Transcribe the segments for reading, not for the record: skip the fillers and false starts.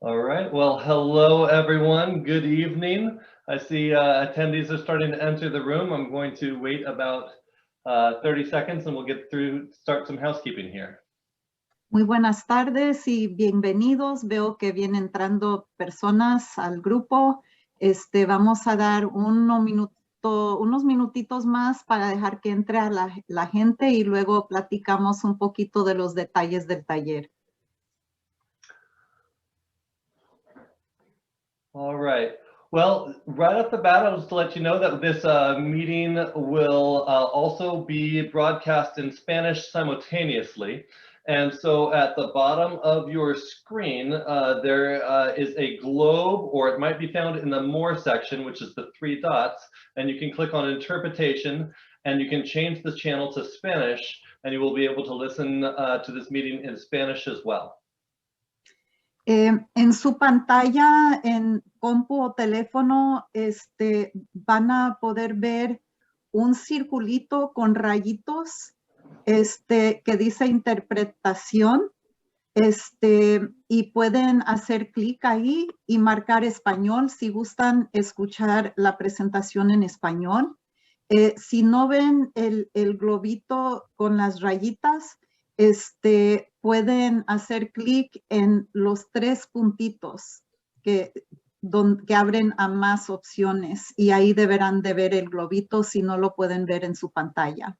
All right. Well, hello, everyone. Good evening. I see attendees are starting to enter the room. I'm going to wait about 30 seconds and we'll start some housekeeping here. Muy buenas tardes y bienvenidos. Veo que vienen entrando personas al grupo. Vamos a dar unos minutitos más para dejar que entre a la gente y luego platicamos un poquito de los detalles del taller. All right. Well, right off the bat, I'll just let you know that this meeting will also be broadcast in Spanish simultaneously. And so at the bottom of your screen, there is a globe, or it might be found in the More section, which is the 3 dots, and you can click on Interpretation, and you can change the channel to Spanish, and you will be able to listen to this meeting in Spanish as well. En su pantalla, en compu o teléfono, van a poder ver un circulito con rayitos que dice interpretación, y pueden hacer clic ahí y marcar español si gustan escuchar la presentación en español. Si no ven el globito con las rayitas, pueden hacer clic en los 3 puntitos que abren a más opciones y ahí deberán de ver el globito si no lo pueden ver en su pantalla.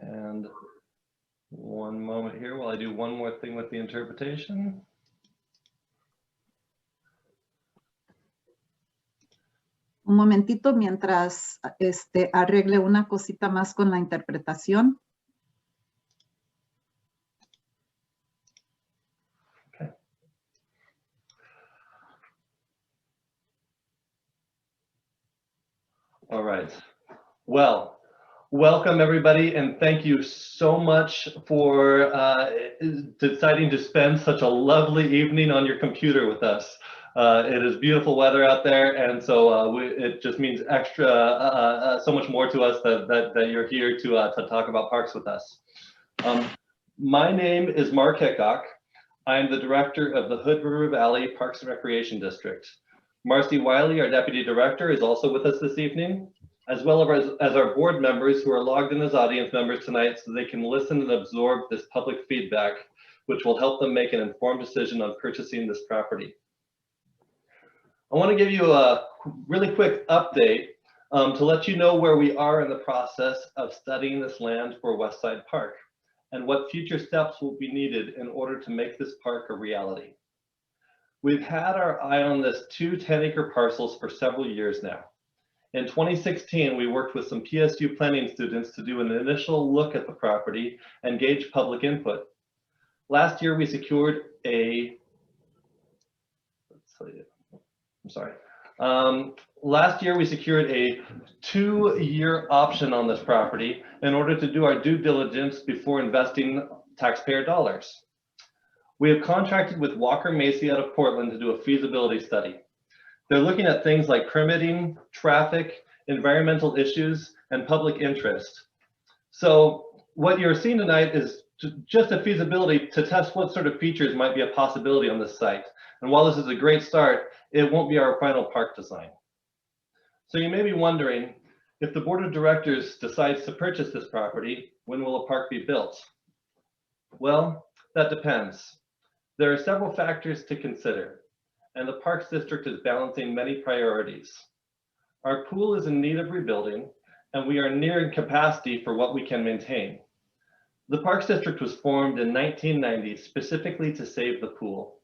And one moment here while I do one more thing with the interpretation. Un momentito mientras arregle una cosita más con la interpretación. Okay. All right. Well, welcome everybody, and thank you so much for deciding to spend such a lovely evening on your computer with us. It is beautiful weather out there, and so it just means extra, so much more to us that you're here to talk about parks with us. My name is Mark Hickok. I am the director of the Hood River Valley Parks and Recreation District. Marcy Wiley, our deputy director, is also with us this evening, as well as our board members who are logged in as audience members tonight so they can listen and absorb this public feedback, which will help them make an informed decision on purchasing this property. I want to give you a really quick update to let you know where we are in the process of studying this land for Westside Park and what future steps will be needed in order to make this park a reality. We've had our eye on this 2 10-acre parcels for several years now. In 2016, we worked with some PSU planning students to do an initial look at the property and gauge public input. Last year, we secured a, last year we secured a 2-year option on this property in order to do our due diligence before investing taxpayer dollars. We have contracted with Walker Macy out of Portland to do a feasibility study. They're looking at things like permitting, traffic, environmental issues, and public interest. So what you're seeing tonight is just a feasibility to test what sort of features might be a possibility on this site. And while this is a great start, it won't be our final park design. So you may be wondering, if the board of directors decides to purchase this property, when will a park be built? Well, that depends. There are several factors to consider, and the Parks District is balancing many priorities. Our pool is in need of rebuilding, and we are nearing capacity for what we can maintain. The Parks District was formed in 1990 specifically to save the pool.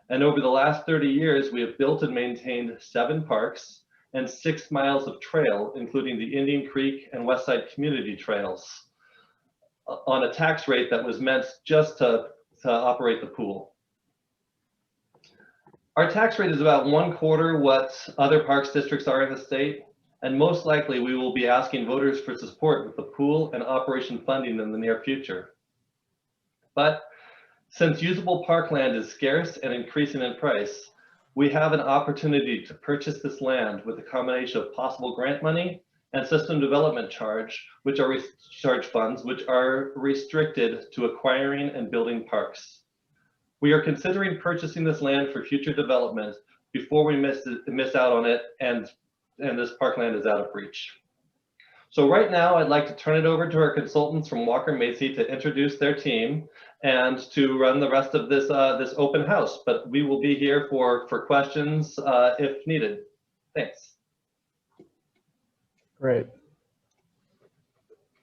And over the last 30 years, we have built and maintained 7 parks and 6 miles of trail, including the Indian Creek and Westside community trails, on a tax rate that was meant just to operate the pool. Our tax rate is about 1/4 what other parks districts are in the state, and most likely we will be asking voters for support with the pool and operation funding in the near future. But Since usable parkland is scarce and increasing in price, we have an opportunity to purchase this land with a combination of possible grant money and system development charge funds, which are restricted to acquiring and building parks. We are considering purchasing this land for future development before we miss out on it and this parkland is out of reach. So right now, I'd like to turn it over to our consultants from Walker Macy to introduce their team and to run the rest of this this open house. But we will be here for questions if needed. Thanks. Great.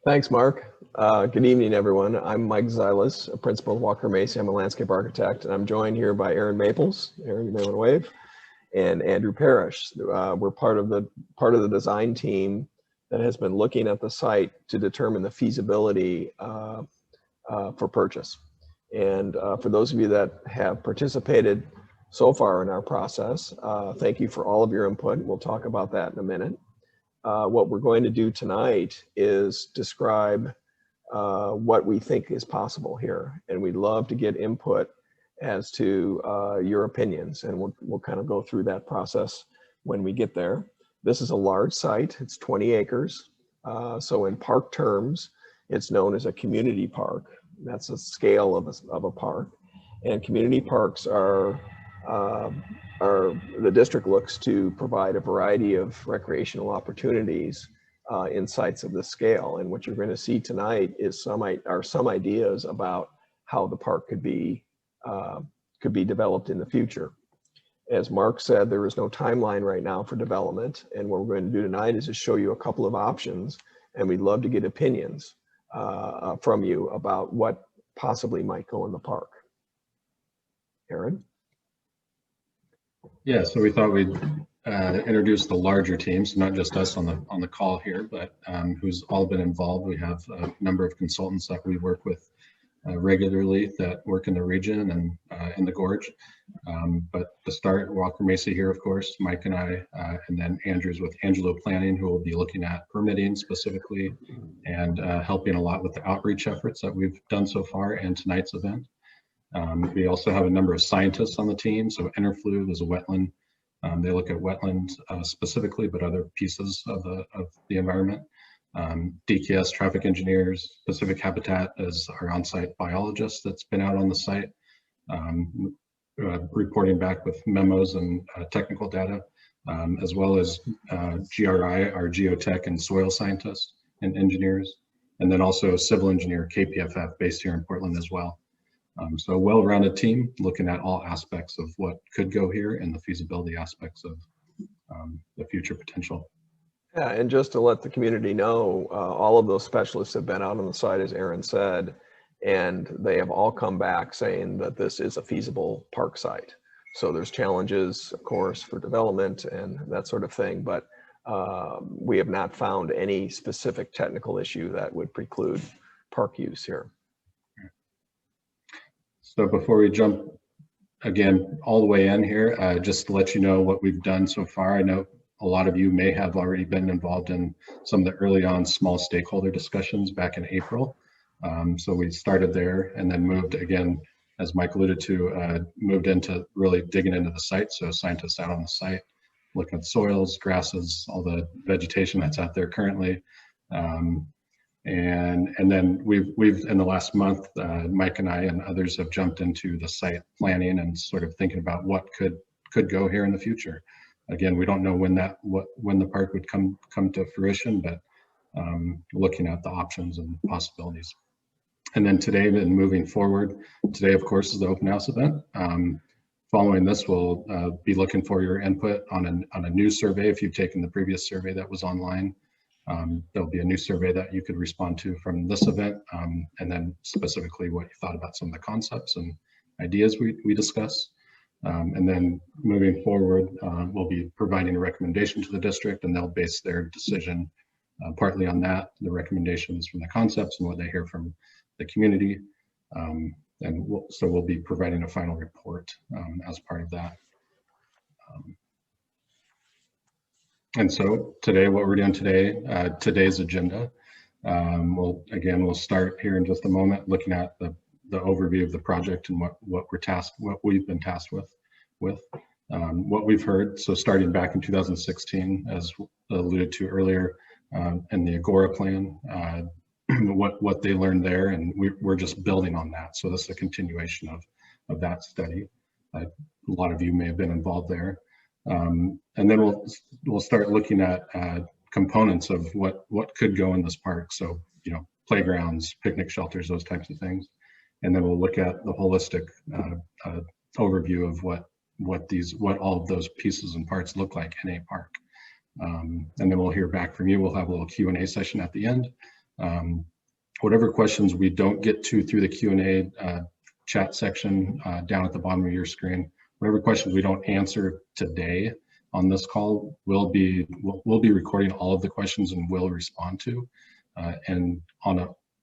Thanks, Mark. Good evening, everyone. I'm Mike Zylas, a principal of Walker Macy. I'm a landscape architect, and I'm joined here by Aaron Maples. Aaron, you may want to wave. And Andrew Parrish. We're part of the design team that has been looking at the site to determine the feasibility for purchase. And for those of you that have participated so far in our process, thank you for all of your input. We'll talk about that in a minute. What we're going to do tonight is describe what we think is possible here. And we'd love to get input as to your opinions. And we'll kind of go through that process when we get there. This is a large site. It's 20 acres. So in park terms, it's known as a community park. That's a scale of a park. And community parks are the district looks to provide a variety of recreational opportunities in sites of this scale. And what you're going to see tonight is some ideas about how the park could be developed in the future. As Mark said, there is no timeline right now for development. And what we're going to do tonight is just show you a couple of options. And we'd love to get opinions from you about what possibly might go in the park. Aaron? Yeah, so we thought we'd introduce the larger team, so not just us on the call here, but who's all been involved. We have a number of consultants that we work with regularly that work in the region and in the gorge. But to start, Walker Macy here, of course, Mike and I, and then Andrew's with Angelo Planning, who will be looking at permitting specifically and helping a lot with the outreach efforts that we've done so far in tonight's event. We also have a number of scientists on the team. So Interflu is a wetland. They look at wetlands specifically, but other pieces of the environment. DKS traffic engineers, Pacific Habitat is our on-site biologist that's been out on the site, reporting back with memos and technical data, as well as GRI, our geotech and soil scientists and engineers, and then also a civil engineer, KPFF, based here in Portland as well. So a well-rounded team looking at all aspects of what could go here and the feasibility aspects of the future potential. Yeah, and just to let the community know, all of those specialists have been out on the site, as Aaron said, and they have all come back saying that this is a feasible park site. So there's challenges, of course, for development and that sort of thing, but we have not found any specific technical issue that would preclude park use here. So before we jump again all the way in here, just to let you know what we've done so far. I know a lot of you may have already been involved in some of the early on small stakeholder discussions back in April. So we started there and then moved again, as Mike alluded to, moved into really digging into the site. So scientists out on the site, looking at soils, grasses, all the vegetation that's out there currently. And then we've in the last month, Mike and I and others have jumped into the site planning and sort of thinking about what could go here in the future. Again, we don't know when the park would come to fruition, but looking at the options and possibilities. And then today, and moving forward, today of course is the open house event. Following this, we'll be looking for your input on a new survey. If you've taken the previous survey that was online, there'll be a new survey that you could respond to from this event, and then specifically what you thought about some of the concepts and ideas we discussed. And then moving forward, we'll be providing a recommendation to the district, and they'll base their decision partly on that, the recommendations from the concepts and what they hear from the community. And so we'll be providing a final report as part of that. And so today, what we're doing today, today's agenda, we'll start here in just a moment looking at overview of the project and what we've been tasked with. What we've heard, so starting back in 2016, as alluded to earlier, in the Agora plan, what they learned there, and we're just building on that. So this is a continuation of that study. A lot of you may have been involved there. And then we'll start looking at components of what could go in this park. So, you know, playgrounds, picnic shelters, those types of things. And then we'll look at the holistic overview of what all of those pieces and parts look like in a park. And then we'll hear back from you. We'll have a little Q&A session at the end. Whatever questions we don't get to through the Q&A chat section down at the bottom of your screen, whatever questions we don't answer today on this call, we'll be recording all of the questions and we'll respond to, and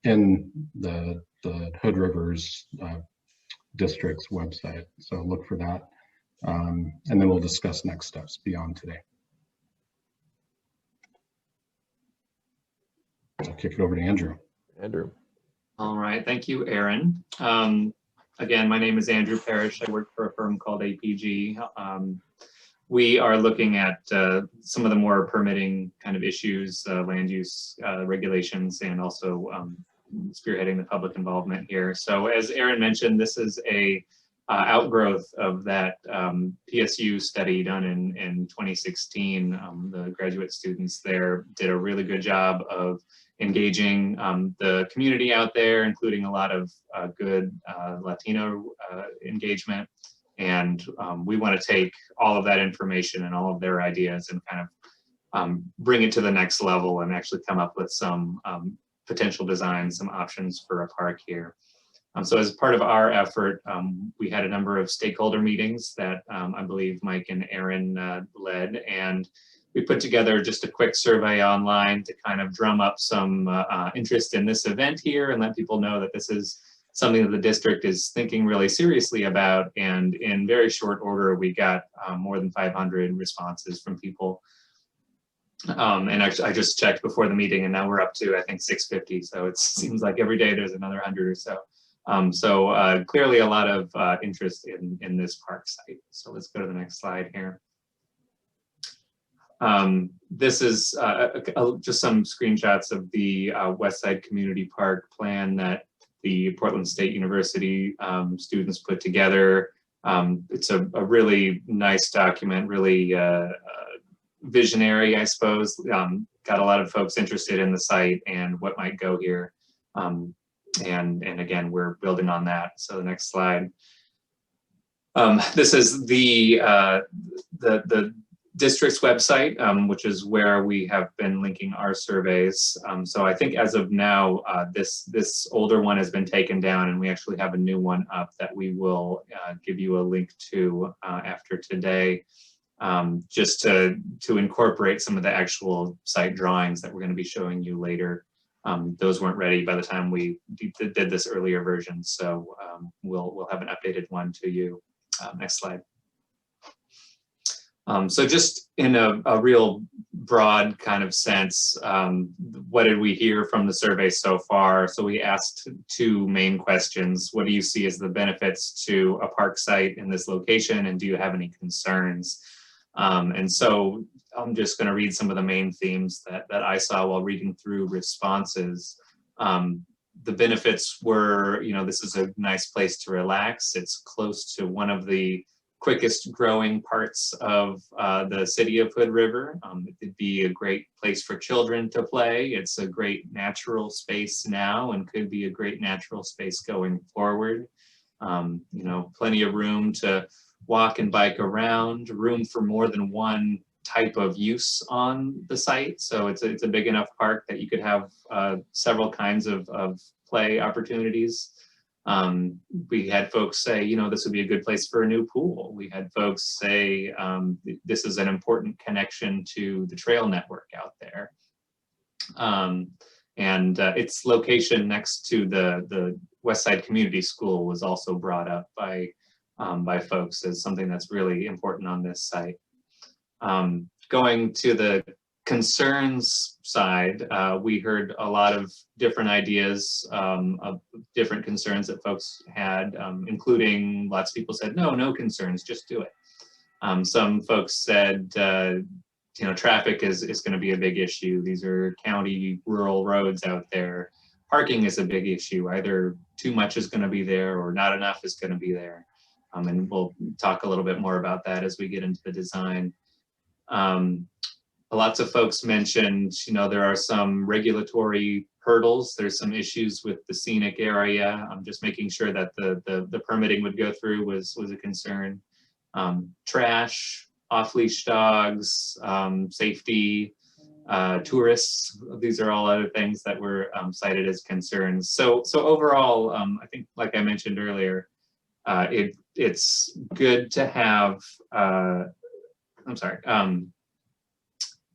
in the Hood Rivers district's website. So look for that, and then we'll discuss next steps beyond today. I'll kick it over to Andrew. Andrew. All right, thank you, Aaron. Again, my name is Andrew Parrish. I work for a firm called APG. We are looking at some of the more permitting kind of issues, land use regulations, and also spearheading the public involvement here. So as Aaron mentioned, this is a outgrowth of that PSU study done in 2016. The graduate students there did a really good job of engaging the community out there, including a lot of good Latino engagement. And we want to take all of that information and all of their ideas and kind of bring it to the next level and actually come up with some potential designs, some options for a park here. So as part of our effort, we had a number of stakeholder meetings that I believe Mike and Aaron led, and we put together just a quick survey online to kind of drum up some interest in this event here and let people know that this is something that the district is thinking really seriously about. And in very short order, we got more than 500 responses from people. And actually, I just checked before the meeting, and now we're up to, I think, 650. So it seems like every day there's another 100 or so. Clearly a lot of interest in this park site. So let's go to the next slide here. This is just some screenshots of the Westside Community Park plan that the Portland State University students put together. It's a really nice document, really visionary, I suppose. Got a lot of folks interested in the site and what might go here. And again, we're building on that. So the next slide. This is the district's website, which is where we have been linking our surveys. So I think as of now, this older one has been taken down, and we actually have a new one up that we will give you a link to after today, just to incorporate some of the actual site drawings that we're going to be showing you later. Those weren't ready by the time we did this earlier version, so we'll have an updated one to you. Next slide. So just in a real broad kind of sense, what did we hear from the survey so far? So we asked two main questions. What do you see as the benefits to a park site in this location, and do you have any concerns? And so I'm just going to read some of the main themes that I saw while reading through responses. The benefits were, this is a nice place to relax. It's close to one of the quickest growing parts of the city of Hood River. It'd be a great place for children to play. It's a great natural space now and could be a great natural space going forward. Plenty of room to walk and bike around, room for more than one type of use on the site. So it's a big enough park that you could have several kinds of play opportunities. We had folks say, this would be a good place for a new pool. We had folks say this is an important connection to the trail network out there. And its location next to the Westside Community School was also brought up by folks as something that's really important on this site. Going to the concerns side, we heard a lot of different ideas of different concerns that folks had, including lots of people said, no concerns, just do it. Some folks said, traffic is going to be a big issue. These are county rural roads out there. Parking is a big issue. Either too much is going to be there or not enough is going to be there. And we'll talk a little bit more about that as we get into the design. Lots of folks mentioned, there are some regulatory hurdles. There's some issues with the scenic area. I'm just making sure that the permitting would go through was a concern. Trash, off-leash dogs, safety, tourists. These are all other things that were cited as concerns. So overall, I think, like I mentioned earlier, it's good to have,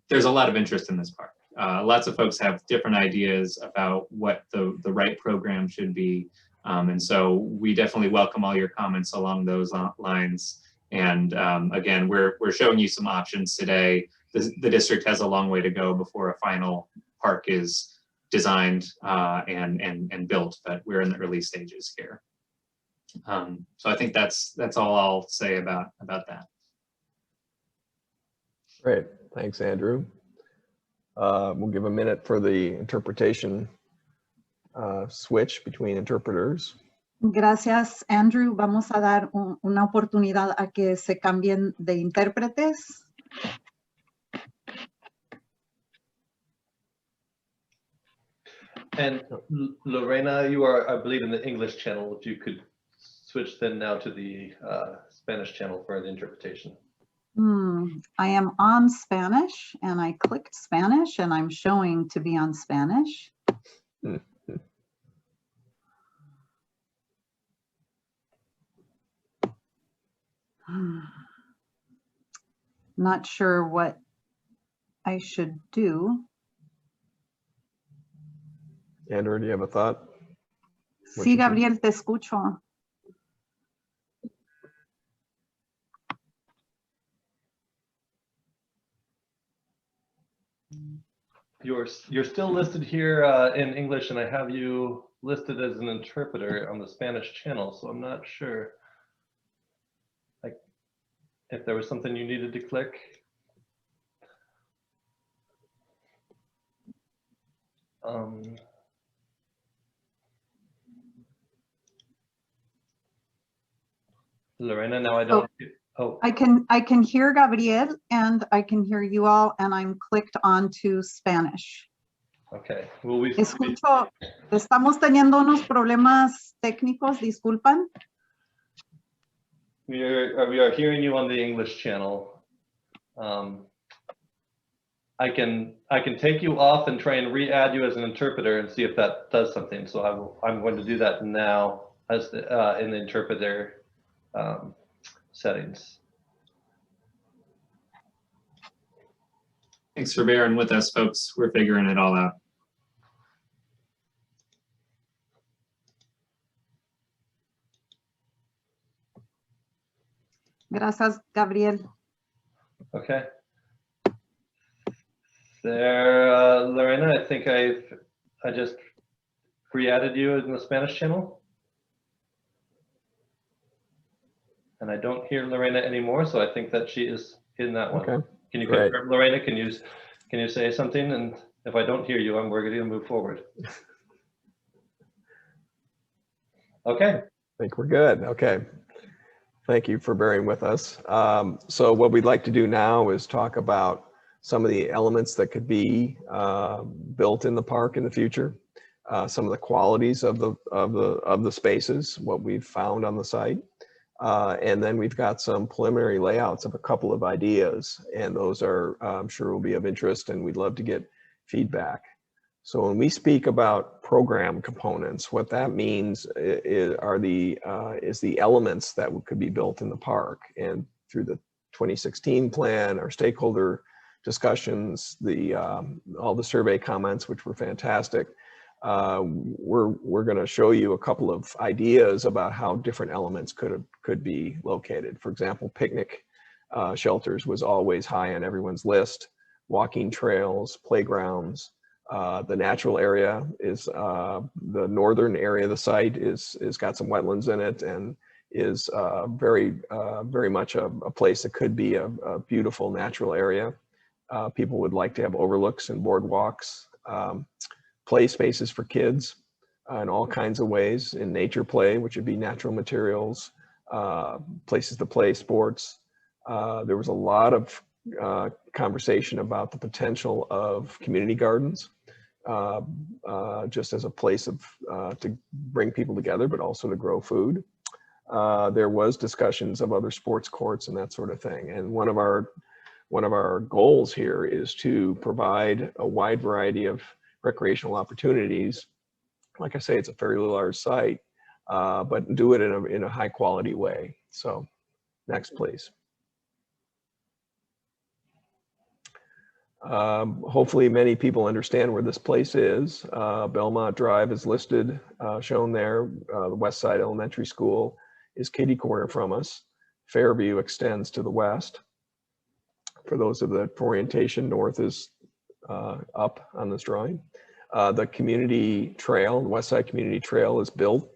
there's a lot of interest in this park. Lots of folks have different ideas about what the right program should be. And so we definitely welcome all your comments along those lines. And again, we're showing you some options today. The district has a long way to go before a final park is designed and built, but we're in the early stages here. So I think that's all I'll say about that. Great, thanks, Andrew. We'll give a minute for the interpretation switch between interpreters. Gracias, Andrew. Vamos a dar una oportunidad a que se cambien de intérpretes. And Lorena, you are, I believe, in the English channel. If you could switch then now to the Spanish channel for the interpretation. I am on Spanish, and I clicked Spanish, and I'm showing to be on Spanish. Not sure what I should do. Andrew, do you have a thought? Sí, Gabriel, te escucho. You're still listed here in English, and I have you listed as an interpreter on the Spanish channel, so I'm not sure if there was something you needed to click. Lorena, now I don't. Oh, I can hear Gabriel, and I can hear you all, and I'm clicked onto Spanish. okay. Well, Escucho, estamos teniendo unos problemas técnicos, disculpan. we are hearing you on the English channel. I can take you off and try and re-add you as an interpreter and see if that does something. So I'm going to do that now as in the interpreter settings. Thanks for bearing with us, folks. We're figuring it all out. Gracias, Gabriel. Okay. There, Lorena, I think I just re-added you in the Spanish channel. And I don't hear Lorena anymore, so I think that she is in that one. Okay. Can you Great. confirm, Lorena? Can you say something? And if I don't hear you, we're going to move forward. Okay. I think we're good. Okay. Thank you for bearing with us. So what we'd like to do now is talk about some of the elements that could be built in the park in the future, some of the qualities of the spaces, what we've found on the site. And then we've got some preliminary layouts of a couple of ideas, and those are, I'm sure, will be of interest, and we'd love to get feedback. So when we speak about program components, what that means is the elements that could be built in the park. And through the 2016 plan, our stakeholder discussions, all the survey comments, which were fantastic, we're going to show you a couple of ideas about how different elements could be located. For example, picnic shelters was always high on everyone's list. walking trails, playgrounds. The natural area is the northern area of the site is got some wetlands in it and is very much a place that could be a beautiful natural area. People would like to have overlooks and boardwalks, play spaces for kids in all kinds of ways, in nature play, which would be natural materials, places to play sports. There was a lot of conversation about the potential of community gardens, just as a place of to bring people together, but also to grow food. There was discussions of other sports courts and that sort of thing. And one of our goals here is to provide a wide variety of recreational opportunities. Like I say, it's a fairly large site, but do it in a high quality way. So next, please. Hopefully many people understand where this place is. Belmont Drive is listed, shown there. The Westside Elementary School is kitty corner from us. Fairview extends to the west. For those of the orientation, north is up on this drawing. The community trail, the Westside Community Trail, is built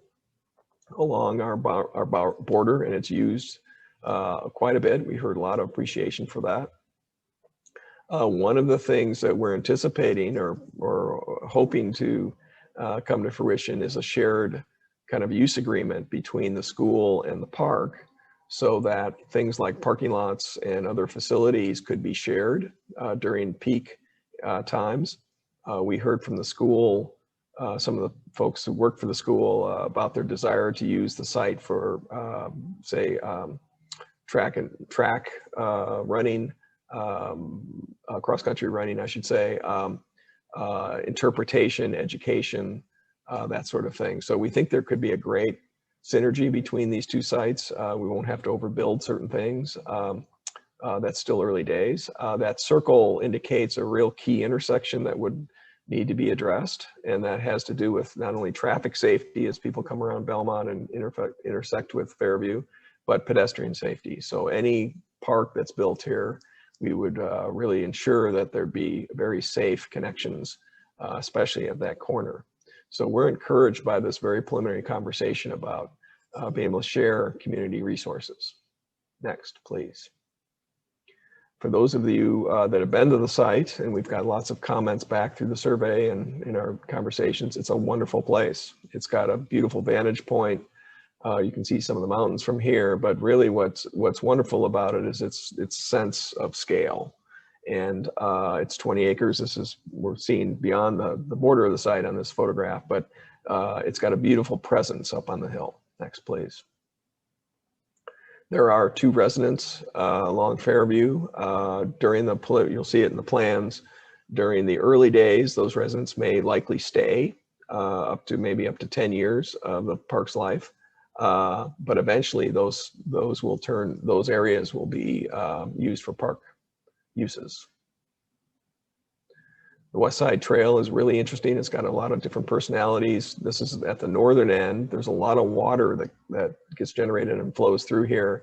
along our border, and it's used quite a bit. We heard a lot of appreciation for that. One of the things that we're anticipating or hoping to come to fruition is a shared kind of use agreement between the school and the park, so that things like parking lots and other facilities could be shared during peak times. We heard from the school, some of the folks who work for the school, about their desire to use the site for, say, track running, cross-country running, I should say, interpretation, education, that sort of thing. So we think there could be a great synergy between these two sites. We won't have to overbuild certain things. That's still early days. That circle indicates a real key intersection that would need to be addressed, and that has to do with not only traffic safety as people come around Belmont and intersect with Fairview, but pedestrian safety. So any park that's built here, we would really ensure that there'd be very safe connections, especially at that corner. So we're encouraged by this very preliminary conversation about being able to share community resources. Next, please. For those of you that have been to the site, and we've got lots of comments back through the survey and in our conversations, it's a wonderful place. It's got a beautiful vantage point. You can see some of the mountains from here, but really what's wonderful about it is its sense of scale. And it's 20 acres. We're seeing beyond the border of the site on this photograph, but it's got a beautiful presence up on the hill. Next, please. There are 2 residents along Fairview. You'll see it in the plans. During the early days, those residents may likely stay maybe up to 10 years of the park's life. But eventually those areas will be used for park uses. The Westside Trail is really interesting. It's got a lot of different personalities. This is at the northern end. There's a lot of water that gets generated and flows through here.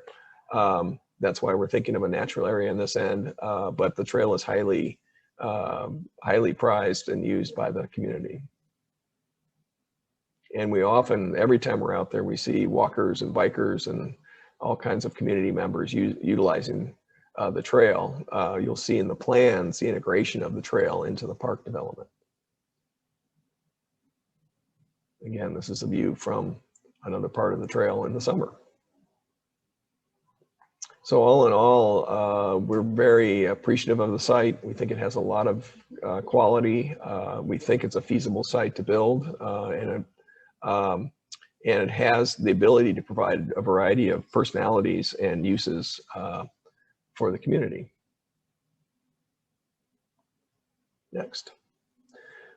That's why we're thinking of a natural area in this end. But the trail is highly prized and used by the community. And we often, every time we're out there, we see walkers and bikers and all kinds of community members utilizing the trail. You'll see in the plans the integration of the trail into the park development. Again, this is a view from another part of the trail in the summer. So all in all, we're very appreciative of the site. We think it has a lot of quality. We think it's a feasible site to build, and it has the ability to provide a variety of personalities and uses for the community. Next.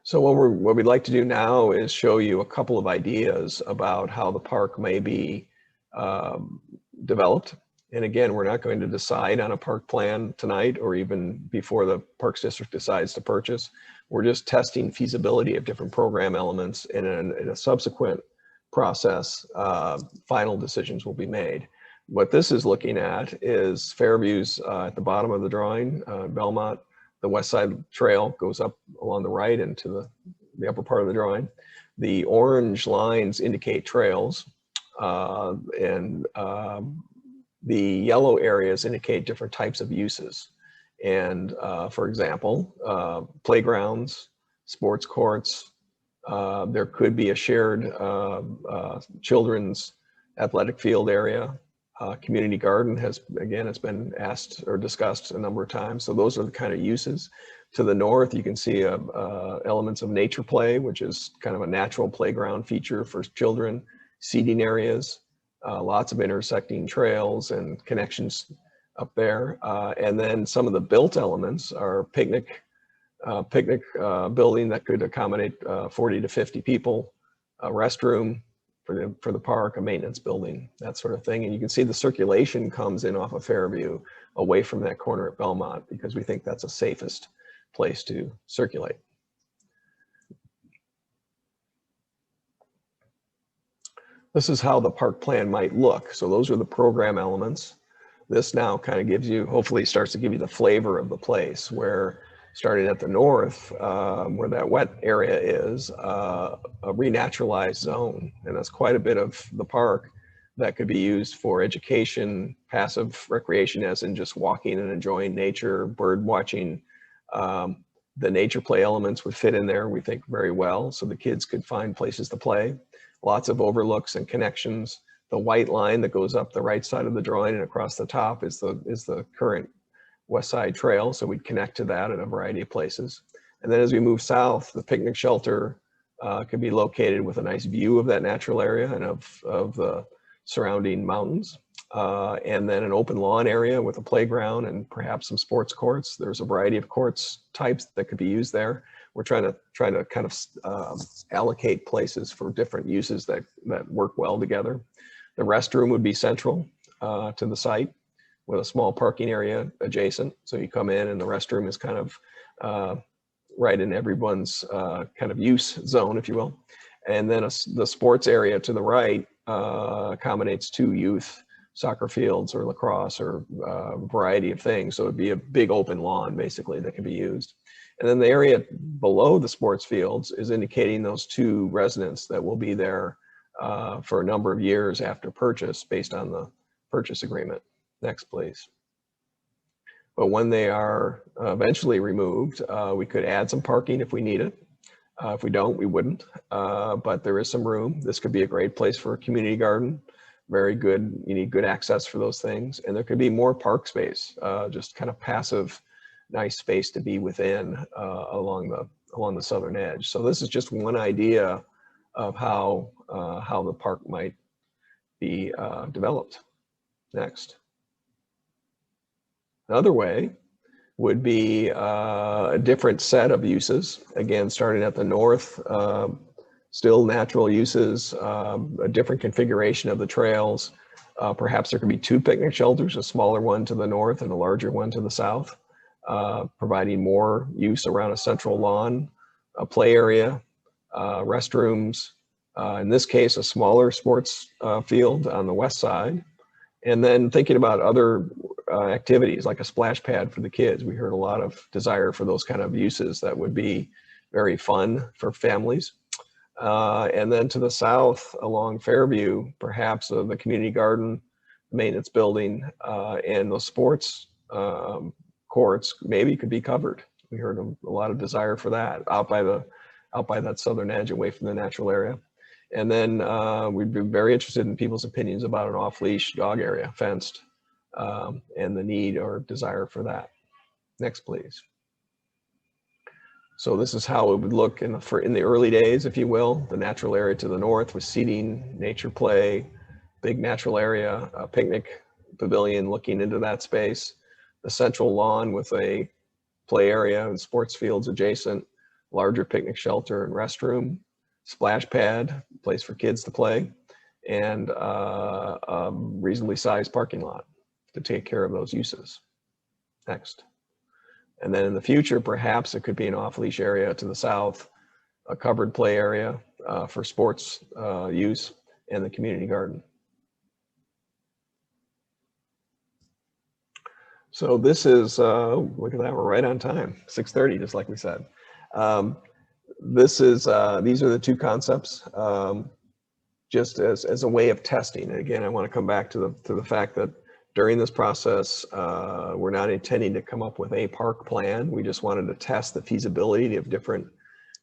So what we'd like to do now is show you a couple of ideas about how the park may be developed. And again, we're not going to decide on a park plan tonight or even before the Parks District decides to purchase. We're just testing feasibility of different program elements, and in a subsequent process, final decisions will be made. What this is looking at is Fairview's at the bottom of the drawing, Belmont The Westside Trail goes up along the right into the upper part of the drawing. The orange lines indicate trails, and the yellow areas indicate different types of uses. And for example, playgrounds, sports courts, there could be a shared children's athletic field area. Community garden has been asked or discussed a number of times. So those are the kind of uses. To the north, you can see elements of nature play, which is kind of a natural playground feature for children, seating areas, lots of intersecting trails and connections up there. And then some of the built elements are picnic building that could accommodate 40 to 50 people, a restroom for the park, a maintenance building, that sort of thing. And you can see the circulation comes in off of Fairview away from that corner at Belmont, because we think that's the safest place to circulate. This is how the park plan might look. So those are the program elements. This now kind of gives you, hopefully starts to give you the flavor of the place, where starting at the north, where that wet area is, a renaturalized zone. And that's quite a bit of the park that could be used for education, passive recreation, as in just walking and enjoying nature, bird watching. The nature play elements would fit in there, we think, very well. So the kids could find places to play. Lots of overlooks and connections. The white line that goes up the right side of the drawing and across the top is the current Westside Trail, so we'd connect to that in a variety of places. And then as we move south, the picnic shelter could be located with a nice view of that natural area and of the surrounding mountains. And then an open lawn area with a playground and perhaps some sports courts. There's a variety of courts types that could be used there. We're trying to kind of allocate places for different uses that work well together. The restroom would be central to the site, with a small parking area adjacent. So you come in and the restroom is kind of right in everyone's kind of use zone, if you will. And then the sports area to the right accommodates 2 youth soccer fields or lacrosse or a variety of things. So it'd be a big open lawn basically that can be used. And then the area below the sports fields is indicating those 2 residents that will be there for a number of years after purchase based on the purchase agreement. Next, please. But when they are eventually removed, we could add some parking if we need it. If we don't, we wouldn't. But there is some room. This could be a great place for a community garden. Very good. You need good access for those things. And there could be more park space, just kind of passive, nice space to be within along the southern edge. So this is just one idea of how the park might be developed. Next. Another way would be a different set of uses. Again, starting at the north, still natural uses, a different configuration of the trails. Perhaps there could be 2 picnic shelters, a smaller one to the north and a larger one to the south, providing more use around a central lawn, a play area, restrooms, in this case, a smaller sports field on the west side. And then thinking about other activities like a splash pad for the kids. We heard a lot of desire for those kind of uses that would be very fun for families. And then to the south along Fairview, perhaps the community garden, maintenance building, and those sports courts maybe could be covered. We heard a lot of desire for that out by that southern edge away from the natural area. And then we'd be very interested in people's opinions about an off-leash dog area, fenced, and the need or desire for that. Next, please. So this is how it would look in the early days, if you will. The natural area to the north with seating, nature play, big natural area, a picnic pavilion looking into that space, the central lawn with a play area and sports fields adjacent, larger picnic shelter and restroom, splash pad, place for kids to play, and a reasonably sized parking lot to take care of those uses. Next. And then in the future, perhaps it could be an off-leash area to the south, a covered play area for sports use, and the community garden. So this is, look at that, we're right on time, 6:30, just like we said. These are the two concepts, just as a way of testing. And again, I want to come back to the fact that during this process, we're not intending to come up with a park plan. We just wanted to test the feasibility of different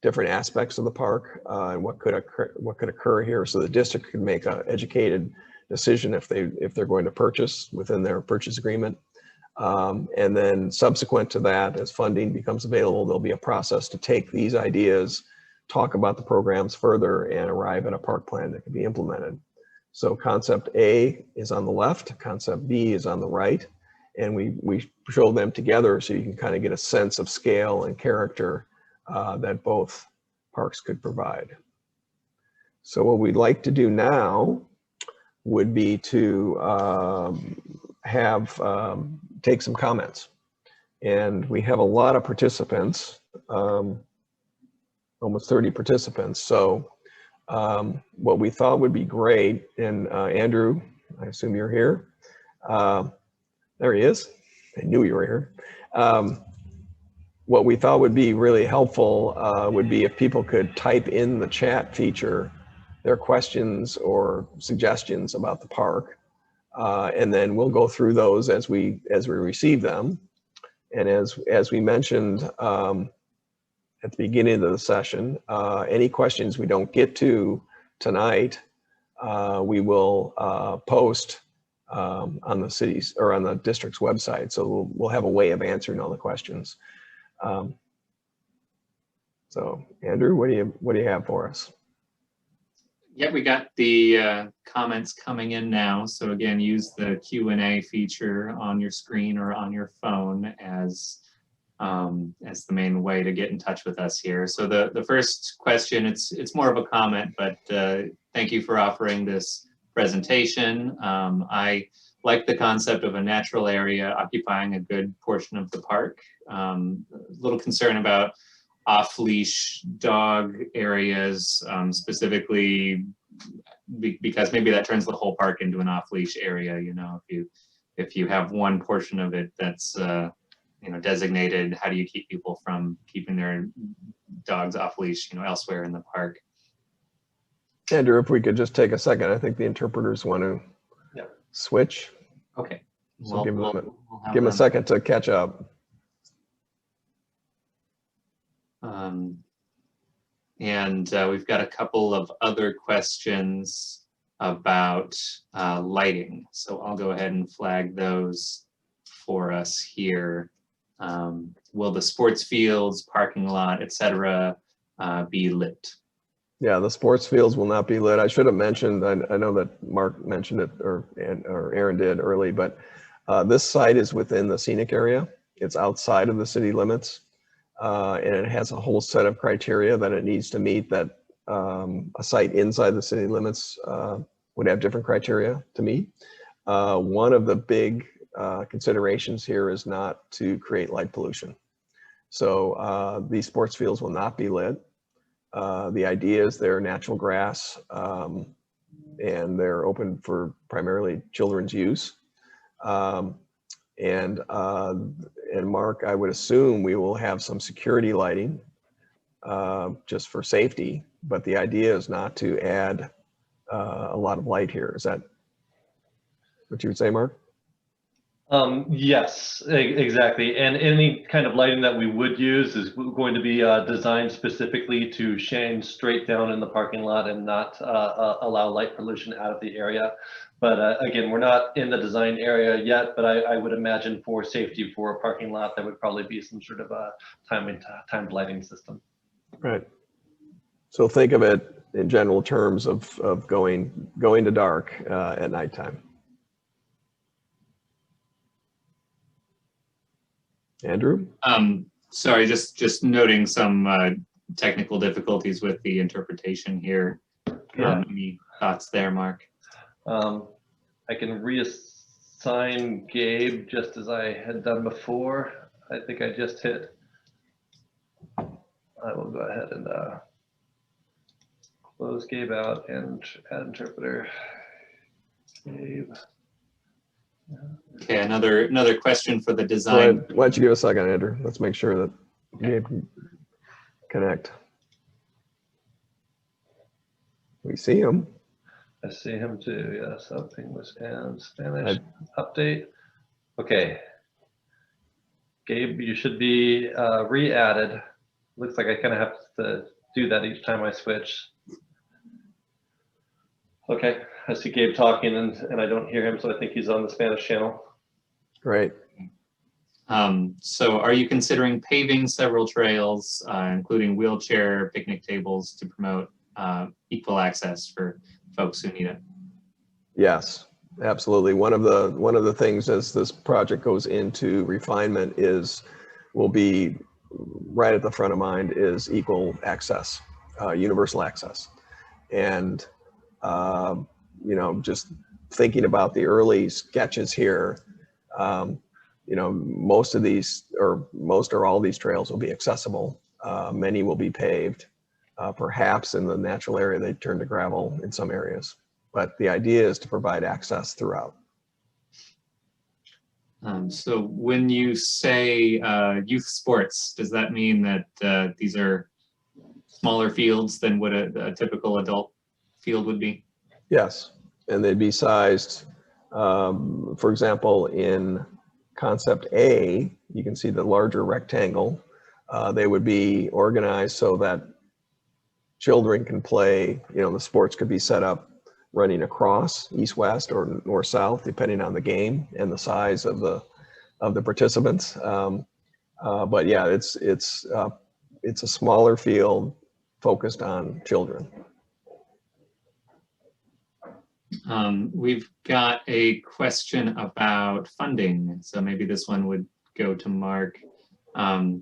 aspects of the park and what could occur here, so the district could make an educated decision if they're going to purchase within their purchase agreement. And then subsequent to that, as funding becomes available, there'll be a process to take these ideas, talk about the programs further, and arrive at a park plan that can be implemented. So concept A is on the left, concept B is on the right, and we show them together so you can kind of get a sense of scale and character that both parks could provide. So what we'd like to do now would be to take some comments. And we have a lot of participants, almost 30 participants. So what we thought would be great, and Andrew, I assume you're here. There he is. I knew you were here. What we thought would be really helpful would be if people could type in the chat feature their questions or suggestions about the park. And then we'll go through those as we receive them. And as we mentioned at the beginning of the session, any questions we don't get to tonight, we will post on the city's or on the district's website. So we'll have a way of answering all the questions. So Andrew, what do you have for us? Yeah, we got the comments coming in now. So again, use the Q&A feature on your screen or on your phone as the main way to get in touch with us here. So the first question, it's more of a comment, but thank you for offering this presentation. I like the concept of a natural area occupying a good portion of the park. A little concern about off-leash dog areas, specifically because maybe that turns the whole park into an off-leash area. You know, if you have one portion of it that's designated, how do you keep people from keeping their dogs off-leash, elsewhere in the park? Andrew, if we could just take a second, I think the interpreters want to switch. Okay. So give them a second to catch up. And we've got a couple of other questions about lighting. So I'll go ahead and flag those for us here. Will the sports fields, parking lot, etc., be lit? Yeah, the sports fields will not be lit. I should have mentioned, I know that Mark mentioned it, or Aaron did early, but this site is within the scenic area. It's outside of the city limits. And it has a whole set of criteria that it needs to meet that a site inside the city limits would have different criteria to meet. One of the big considerations here is not to create light pollution. So these sports fields will not be lit. The idea is they're natural grass and they're open for primarily children's use. And Mark, I would assume we will have some security lighting just for safety, but the idea is not to add a lot of light here. Is that what you would say, Mark? Yes, exactly. And any kind of lighting that we would use is going to be designed specifically to shine straight down in the parking lot and not allow light pollution out of the area. But again, we're not in the design area yet, but I would imagine for safety for a parking lot, there would probably be some sort of a timed lighting system. Right. So think of it in general terms of going to dark at nighttime. Andrew? Sorry, just noting some technical difficulties with the interpretation here. Any thoughts there, Mark? I can reassign Gabe just as I had done before. I think I just hit. I will go ahead and close Gabe out and add interpreter. Gabe. Okay, another question for the Why design. don't you give a second, Andrew? Let's make sure that Gabe can connect. We see him. I see him too. Yes, up English and Spanish update. Okay. Gabe, you should be re-added. Looks like I kind of have to do that each time I switch. Okay, I see Gabe talking and I don't hear him, so I think he's on the Spanish channel. Great. So are you considering paving several trails, including wheelchair picnic tables to promote equal access for folks who need it? Yes, absolutely. One of the things as this project goes into refinement will be right at the front of mind is equal access, universal access. And, you know, just thinking about the early sketches here, you know, most or all these trails will be accessible. Many will be paved. Perhaps in the natural area, they turn to gravel in some areas. But the idea is to provide access throughout. So when you say youth sports, does that mean that these are smaller fields than what a typical adult field would be? Yes, and they'd be sized, for example, in concept A, you can see the larger rectangle. They would be organized so that children can play, you know, the sports could be set up running across east-west or north-south, depending on the game and the size of the participants. But yeah, it's a smaller field focused on children. We've got a question about funding. So maybe this one would go to Mark. The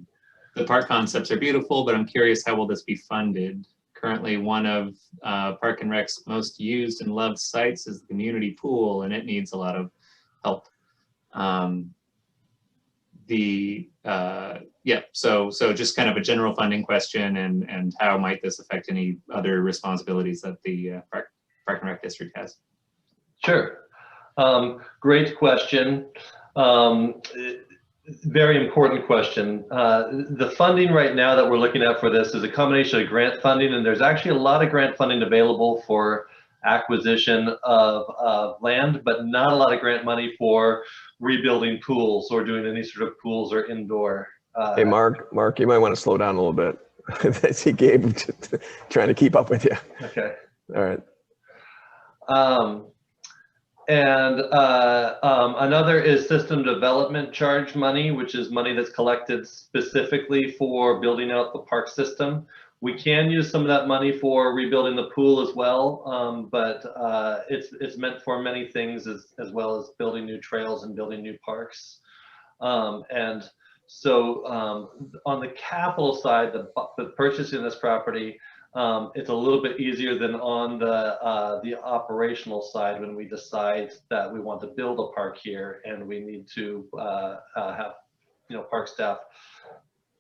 park concepts are beautiful, but I'm curious, how will this be funded? Currently, one of Park and Rec's most used and loved sites is the community pool, and it needs a lot of help. So just kind of a general funding question, and how might this affect any other responsibilities that the Park and Rec District has? Sure. Great question. Very important question. The funding right now that we're looking at for this is a combination of grant funding, and there's actually a lot of grant funding available for acquisition of land, but not a lot of grant money for rebuilding pools or doing any sort of pools or indoor. Hey, Mark, you might want to slow down a little bit. I see Gabe trying to keep up with you. Okay. All right. Another is system development charge money, which is money that's collected specifically for building out the park system. We can use some of that money for rebuilding the pool as well, but it's meant for many things as well as building new trails and building new parks. And so on the capital side, the purchasing this property, it's a little bit easier than on the operational side when we decide that we want to build a park here and we need to have, you know, park staff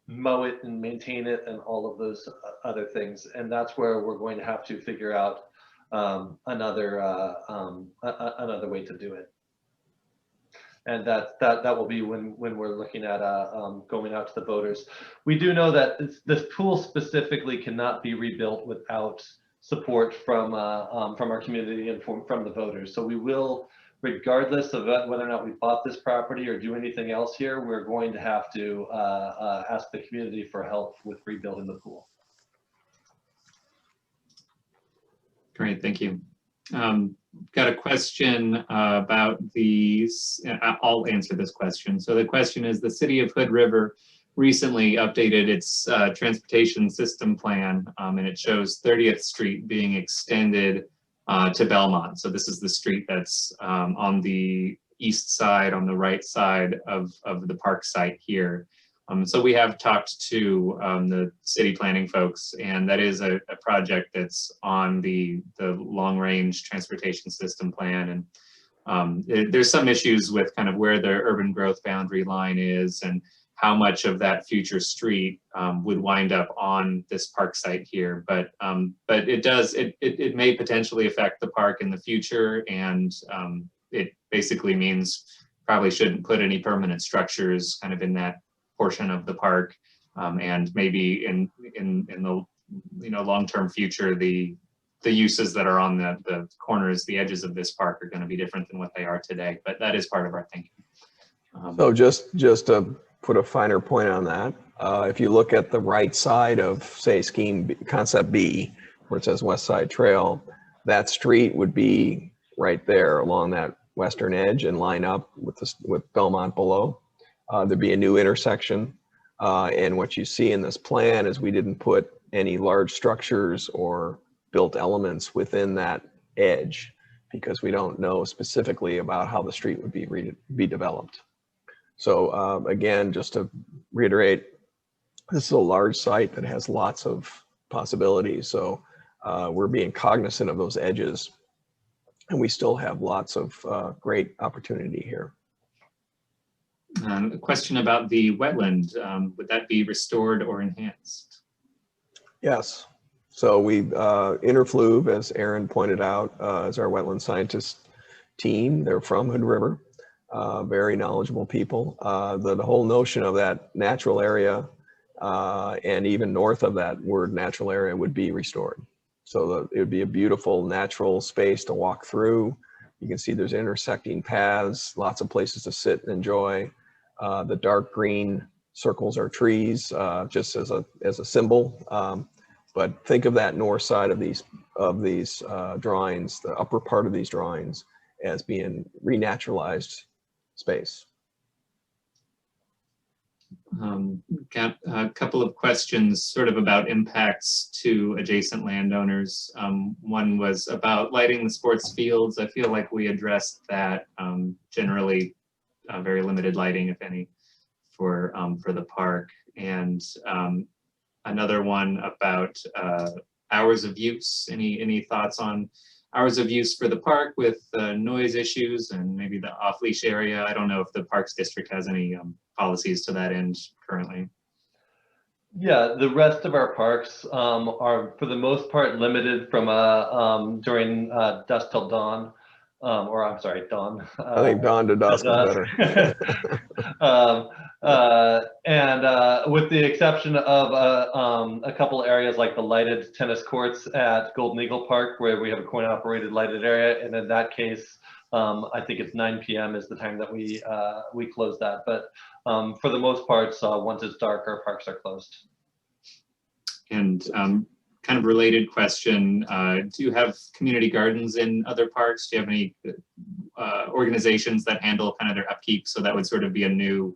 mow it and maintain it and all of those other things. And that's where we're going to have to figure out another way to do it. And that will be when we're looking at going out to the voters. We do know that this pool specifically cannot be rebuilt without support from our community and from the voters. So we will, regardless of whether or not we bought this property or do anything else here, we're going to have to ask the community for help with rebuilding the pool. Great, thank you. Got a question about these. I'll answer this question. So the question is, the city of Hood River recently updated its transportation system plan, and it shows 30th Street being extended to Belmont. So this is the street that's on the east side, on the right side of the park site here. So we have talked to the city planning folks, and that is a project that's on the long-range transportation system plan. And there's some issues with kind of where the urban growth boundary line is and how much of that future street would wind up on this park site here. But it may potentially affect the park in the future, and it basically means probably shouldn't put any permanent structures kind of in that portion of the park. And maybe in the long-term future, the uses that are on the corners, the edges of this park are going to be different than what they are today. But that is part of our thinking. So just to put a finer point on that, if you look at the right side of, say, concept B, where it says Westside Trail, that street would be right there along that western edge and line up with Belmont below. There'd be a new intersection. And what you see in this plan is we didn't put any large structures or built elements within that edge because we don't know specifically about how the street would be developed. So again, just to reiterate, this is a large site that has lots of possibilities. So we're being cognizant of those edges, and we still have lots of great opportunity here. A question about the wetland. Would that be restored or enhanced? Yes. So we, Interfluve, as Aaron pointed out, is our wetland scientist team. They're from Hood River, very knowledgeable people. The whole notion of that natural area and even north of that word natural area would be restored. So it would be a beautiful natural space to walk through. You can see there's intersecting paths, lots of places to sit and enjoy. The dark green circles are trees, just as a symbol. But think of that north side of these drawings, the upper part of these drawings, as being renaturalized space. Got a couple of questions sort of about impacts to adjacent landowners. One was about lighting the sports fields. I feel like we addressed that. Generally very limited lighting, if any, for the park. And another one about hours of use. Any thoughts on hours of use for the park with noise issues and maybe the off-leash area? I don't know if the Parks District has any policies to that end currently. Yeah, the rest of our parks are for the most part limited from during dusk till dawn, or I'm sorry, dawn. I think dawn to dusk is better. And with the exception of a couple areas like the lighted tennis courts at Golden Eagle Park, where we have a coin-operated lighted area, and in that case, I think it's 9 p.m. is the time that we close that. But for the most part, once it's dark, our parks are closed. And kind of related question, do you have community gardens in other parks? Do you have any organizations that handle kind of their upkeep? So that would sort of be a new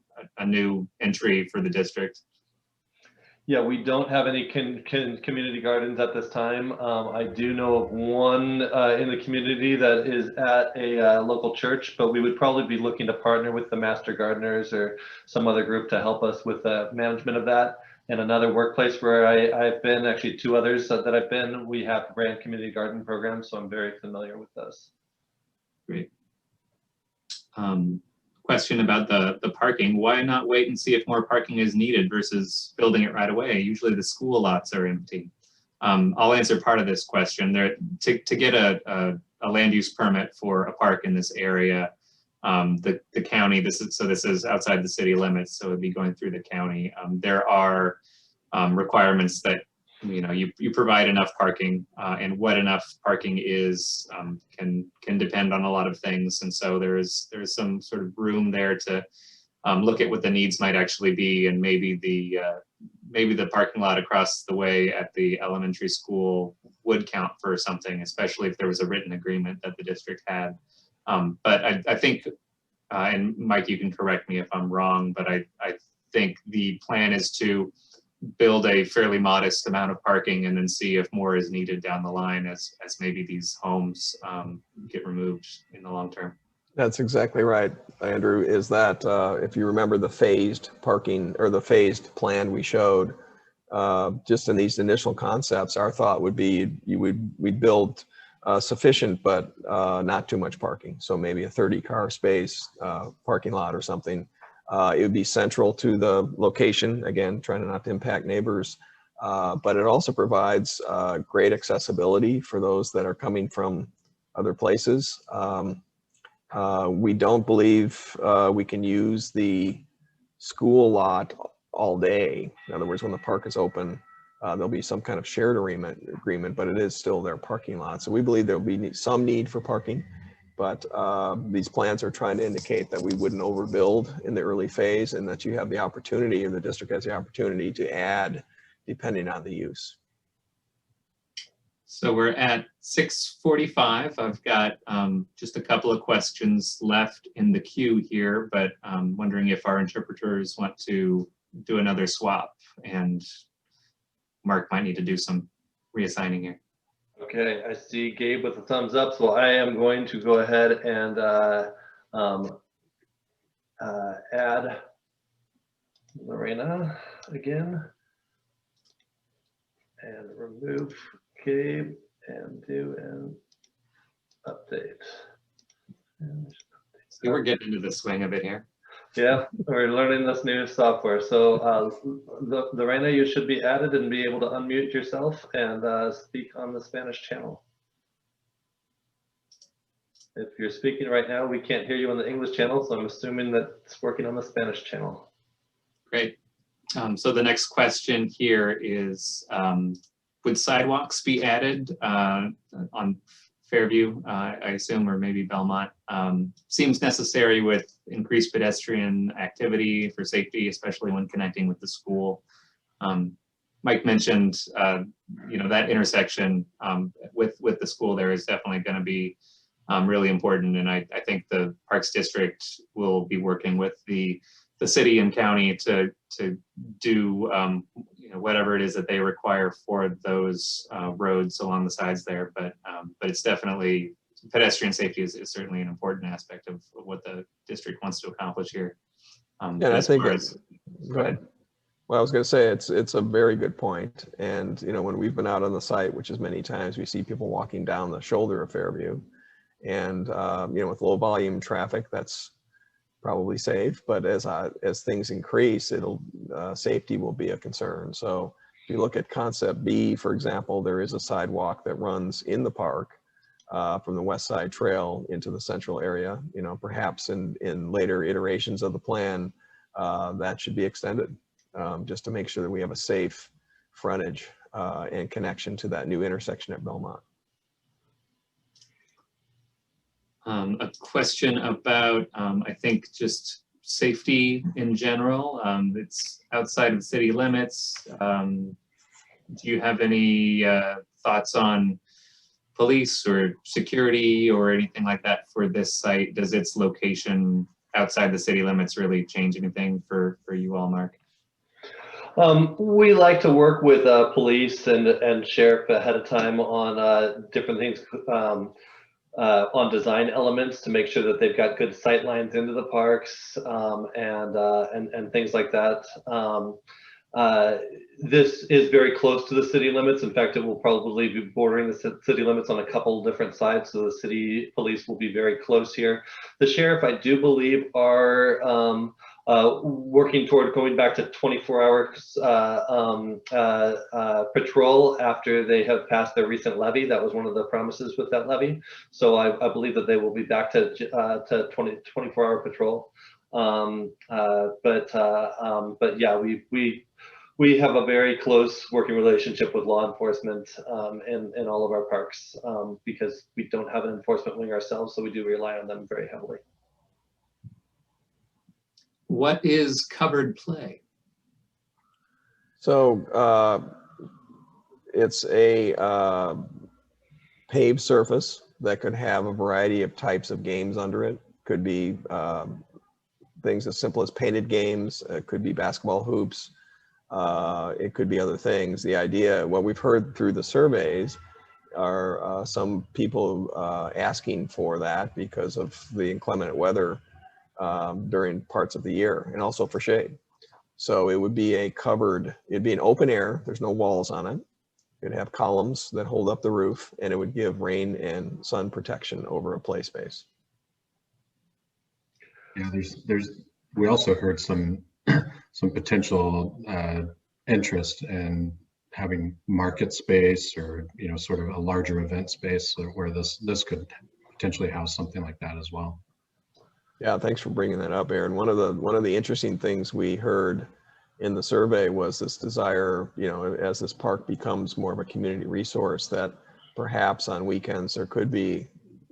entry for the district. Yeah, we don't have any community gardens at this time. I do know of one in the community that is at a local church, but we would probably be looking to partner with the Master Gardeners or some other group to help us with the management of that. And another workplace where I've been, actually two others that I've been, we have ran community garden programs, so I'm very familiar with those. Great. Question about the parking. Why not wait and see if more parking is needed versus building it right away? Usually the school lots are empty. I'll answer part of this question. To get a land use permit for a park in this area, the county, this is outside the city limits, so it'd be going through the county. There are requirements that you provide enough parking, and what enough parking is can depend on a lot of things, and so there's some sort of room there to look at what the needs might actually be, and maybe the parking lot across the way at the elementary school would count for something, especially if there was a written agreement that the district had. But I think, and Mike, you can correct me if I'm wrong, but I think the plan is to build a fairly modest amount of parking and then see if more is needed down the line as maybe these homes get removed in the long term. That's exactly right, Andrew, is that if you remember the phased parking or the phased plan we showed, just in these initial concepts, our thought would be we'd build sufficient but not too much parking. So maybe a 30-car space parking lot or something. It would be central to the location, again, trying not to impact neighbors, but it also provides great accessibility for those that are coming from other places. We don't believe we can use the school lot all day. In other words, when the park is open, there'll be some kind of shared agreement, but it is still their parking lot. So we believe there'll be some need for parking, but these plans are trying to indicate that we wouldn't overbuild in the early phase and that you have the opportunity, or the district has the opportunity to add depending on the use. So we're at 6:45. I've got just a couple of questions left in the queue here, but I'm wondering if our interpreters want to do another swap, and Mark might need to do some reassigning here. Okay, I see Gabe with a thumbs up, so I am going to go ahead and add Lorena again and remove Gabe and do an update. So we're getting into the swing of it here. Yeah, we're learning this new software. So Lorena, you should be added and be able to unmute yourself and speak on the Spanish channel. If you're speaking right now, we can't hear you on the English channel, so I'm assuming that it's working on the Spanish channel. Great. So the next question here is, would sidewalks be added on Fairview, I assume, or maybe Belmont? Seems necessary with increased pedestrian activity for safety, especially when connecting with the school. Mike mentioned, that intersection with the school there is definitely going to be really important, and I think the Parks District will be working with the city and county to do whatever it is that they require for those roads along the sides there. But it's definitely, pedestrian safety is certainly an important aspect of what the district wants to accomplish here. Yeah, I think go ahead. Well, I was going to say it's a very good point. And when we've been out on the site, which is many times, we see people walking down the shoulder of Fairview, and with low volume traffic, that's probably safe, but as things increase, safety will be a concern. So if you look at concept B, for example, there is a sidewalk that runs in the park from the Westside Trail into the central area. Perhaps in later iterations of the plan, that should be extended just to make sure that we have a safe frontage and connection to that new intersection at Belmont. A question about, I think, just safety in general. It's outside of city limits. Do you have any thoughts on police or security or anything like that for this site? Does its location outside the city limits really change anything for you all, Mark? We like to work with police and sheriff ahead of time on different things. On design elements to make sure that they've got good sight lines into the parks and things like that. This is very close to the city limits. In fact, it will probably be bordering the city limits on a couple different sides, so the city police will be very close here. The sheriff, I do believe, are working toward going back to 24-hour patrol after they have passed their recent levy. That was one of the promises with that levy. So I believe that they will be back to 24-hour patrol. But yeah, we have a very close working relationship with law enforcement in all of our parks because we don't have an enforcement wing ourselves, so we do rely on them very heavily. What is covered play? So it's a paved surface that could have a variety of types of games under it. Could be things as simple as painted games. It could be basketball hoops. It could be other things. The idea, what we've heard through the surveys, are some people asking for that because of the inclement weather during parts of the year, and also for shade. So it would be it'd be an open air, there's no walls on it. It'd have columns that hold up the roof, and it would give rain and sun protection over a play space. Yeah, we also heard some potential interest in having market space, or sort of a larger event space where this could potentially house something like that as well. Yeah, thanks for bringing that up, Aaron. One of the interesting things we heard in the survey was this desire, you know, as this park becomes more of a community resource, that perhaps on weekends there could be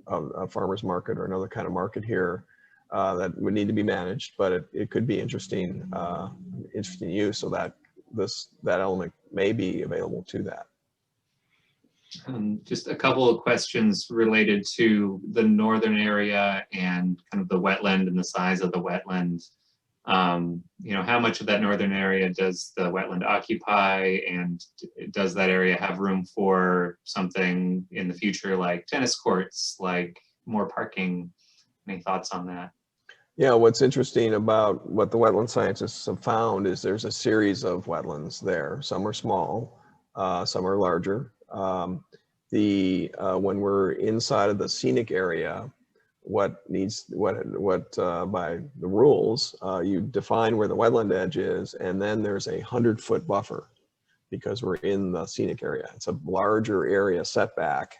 a farmer's market or another kind of market here that would need to be managed, but it could be interesting use, so that that element may be available to that. Just a couple of questions related to the northern area and kind of the wetland and the size of the wetland. You know, how much of that northern area does the wetland occupy, and does that area have room for something in the future like tennis courts, like more parking? Any thoughts on that? Yeah, what's interesting about what the wetland scientists have found is there's a series of wetlands there. Some are small, some are larger. When we're inside of the scenic area, by the rules, you define where the wetland edge is, and then there's a 100-foot buffer because we're in the scenic area. It's a larger area setback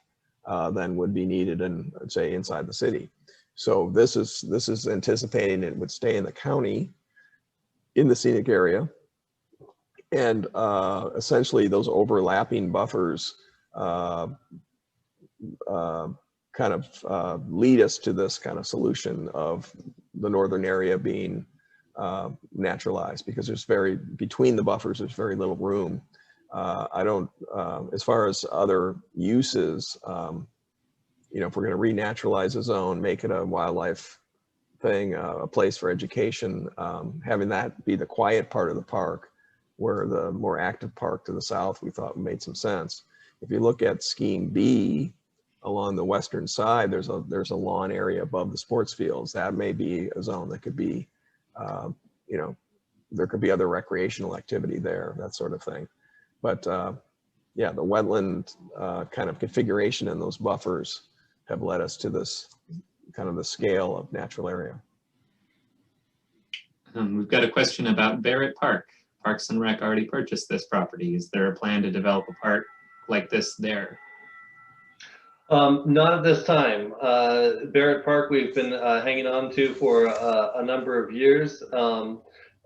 than would be needed in, say, inside the city. So this is anticipating it would stay in the county, in the scenic area, and essentially those overlapping buffers kind of lead us to this kind of solution of the northern area being naturalized, because between the buffers, there's very little room. As far as other uses, you know, if we're going to renaturalize a zone, make it a wildlife thing, a place for education, having that be the quiet part of the park, where the more active park to the south we thought made some sense. If you look at Scheme B, along the western side, there's a lawn area above the sports fields. That may be a zone that could be, you know, there could be other recreational activity there, that sort of thing. But yeah, the wetland kind of configuration and those buffers have led us to this kind of the scale of natural area. We've got a question about Barrett Park. Parks and Rec already purchased this property. Is there a plan to develop a park like this there? Not at this time. Barrett Park we've been hanging on to for a number of years.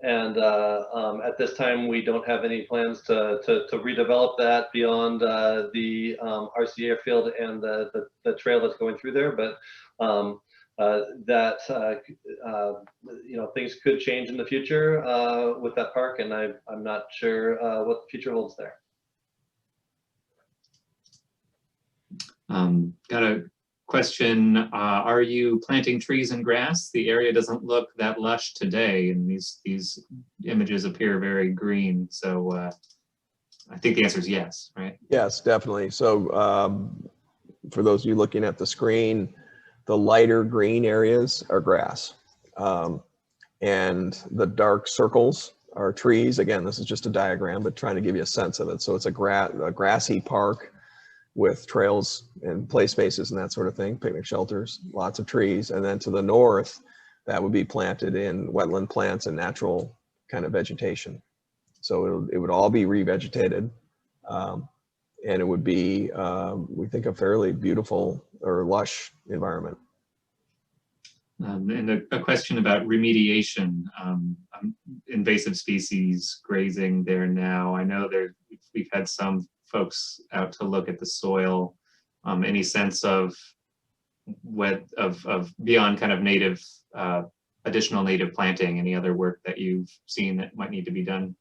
At this time, we don't have any plans to redevelop that beyond the RC airfield and the trail that's going through there. But you know, things could change in the future with that park, and I'm not sure what the future holds there. Got a question. Are you planting trees and grass? The area doesn't look that lush today, and these images appear very green. So I think the answer is yes, right? Yes, definitely. So for those of you looking at the screen, the lighter green areas are grass. And the dark circles are trees. Again, this is just a diagram, but trying to give you a sense of it. So it's a grassy park with trails and play spaces and that sort of thing, picnic shelters, lots of trees. And then to the north, that would be planted in wetland plants and natural kind of vegetation. So it would all be revegetated. And it would be, we think, a fairly beautiful or lush environment. And a question about remediation, invasive species grazing there now. I know we've had some folks out to look at the soil. Any sense of beyond kind of native, additional native planting, any other work that you've seen that might need to be done?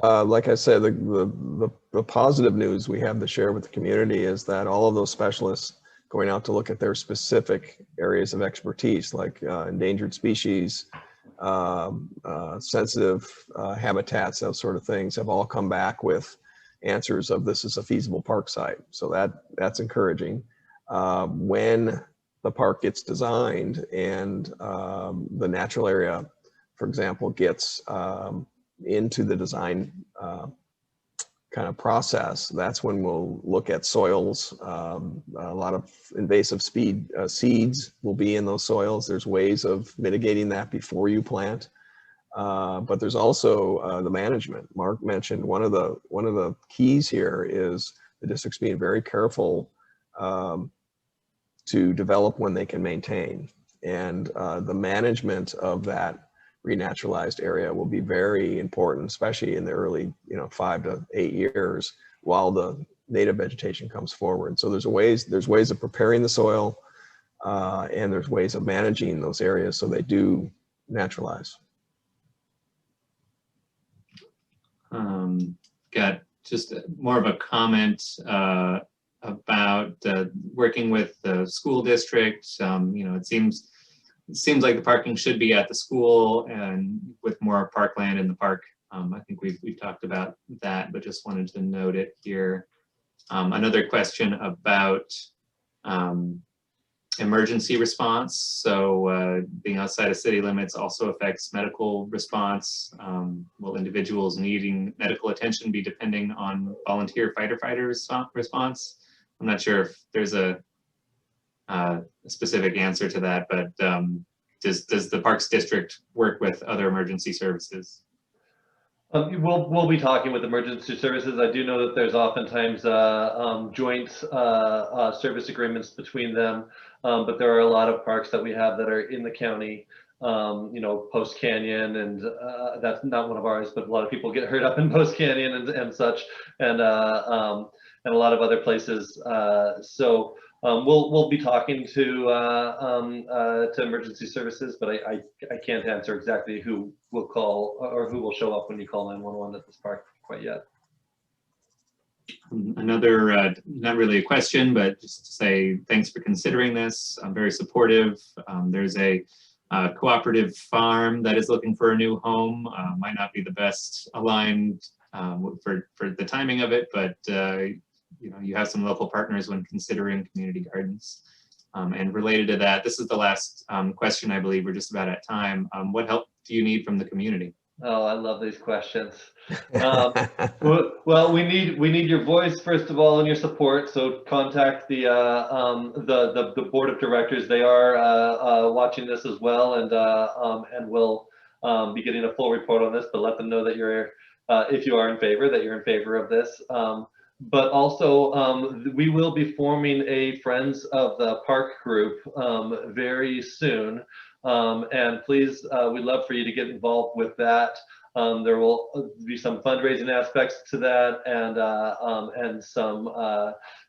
Like I said, the positive news we have to share with the community is that all of those specialists going out to look at their specific areas of expertise, like endangered species, sensitive habitats, those sort of things, have all come back with answers of this is a feasible park site. So that's encouraging. When the park gets designed and the natural area, for example, gets into the design kind of process, that's when we'll look at soils. A lot of invasive seeds will be in those soils. There's ways of mitigating that before you plant. But there's also the management. Mark mentioned one of the keys here is the district's being very careful to develop when they can maintain. And the management of that renaturalized area will be very important, especially in the early, 5 to 8 years while the native vegetation comes forward. So there's ways of preparing the soil, and there's ways of managing those areas so they do naturalize. Got just more of a comment about working with the school district. It seems like the parking should be at the school and with more parkland in the park. I think we've talked about that, but just wanted to note it here. Another question about emergency response. So being outside of city limits also affects medical response. Will individuals needing medical attention be depending on volunteer fighter response? I'm not sure if there's a specific answer to that, but does the Parks District work with other emergency services? We'll be talking with emergency services. I do know that there's oftentimes joint service agreements between them, but there are a lot of parks that we have that are in the county, Post Canyon, and that's not one of ours, but a lot of people get hurt up in Post Canyon and such, and a lot of other places. So we'll be talking to emergency services, but I can't answer exactly who will call or who will show up when you call 911 at this park quite yet. Another, not really a question, but just to say thanks for considering this. I'm very supportive. There's a cooperative farm that is looking for a new home. Might not be the best aligned for the timing of it, but you have some local partners when considering community gardens. And related to that, this is the last question, I believe. We're just about at time. What help do you need from the community? Oh, I love these questions. Well, we need your voice first of all and your support. So contact the board of directors. They are watching this as well, and we'll be getting a full report on this. But let them know that you're, if you are in favor, that you're in favor of this. But also, we will be forming a Friends of the Park group very soon. And please, we'd love for you to get involved with that. There will be some fundraising aspects to that, and some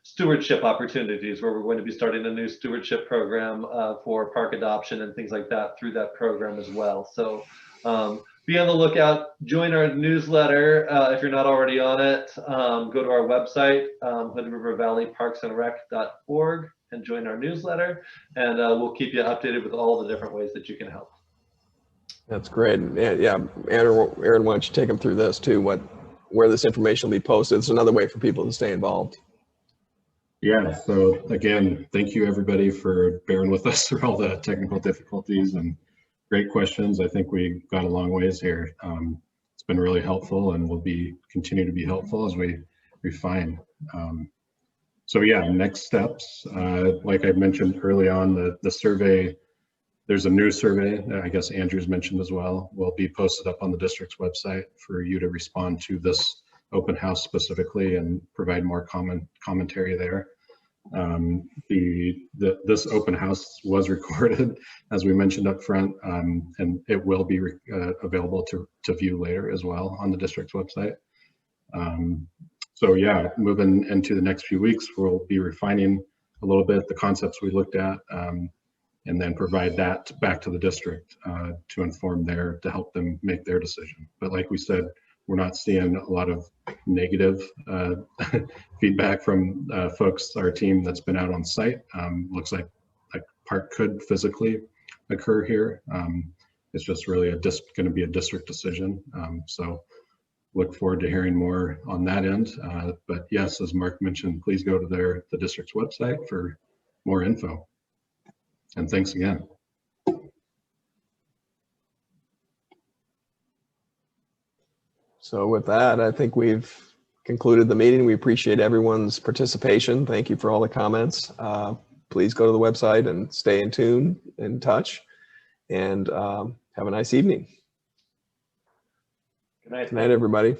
stewardship opportunities where we're going to be starting a new stewardship program for park adoption and things like that through that program as well. So be on the lookout. Join our newsletter if you're not already on it. Go to our website, Hood River Valley Parks and Rec.org, and join our newsletter, and we'll keep you updated with all the different ways that you can help. That's great. Yeah, Aaron, why don't you take them through this too? Where this information will be posted? It's another way for people to stay involved. Yeah, so again, thank you everybody for bearing with us through all the technical difficulties and great questions. I think we got a long ways here. It's been really helpful and will continue to be helpful as we refine. So yeah, next steps, like I mentioned early on, the survey, there's a new survey, I guess Andrew's mentioned as well, will be posted up on the district's website for you to respond to this open house specifically and provide more commentary there. This open house was recorded, as we mentioned up front, and it will be available to view later as well on the district's website. So yeah, moving into the next few weeks, we'll be refining a little bit the concepts we looked at, and then provide that back to the district to inform to help them make their decision. But like we said, we're not seeing a lot of negative feedback from folks, our team that's been out on site. Looks like park could physically occur here. It's just really going to be a district decision. So look forward to hearing more on that end. But yes, as Mark mentioned, please go to the district's website for more info. And thanks again. So with that, I think we've concluded the meeting. We appreciate everyone's participation. Thank you for all the comments. Please go to the website and stay in tune, in touch, and have a nice evening. Good night. Good night, everybody.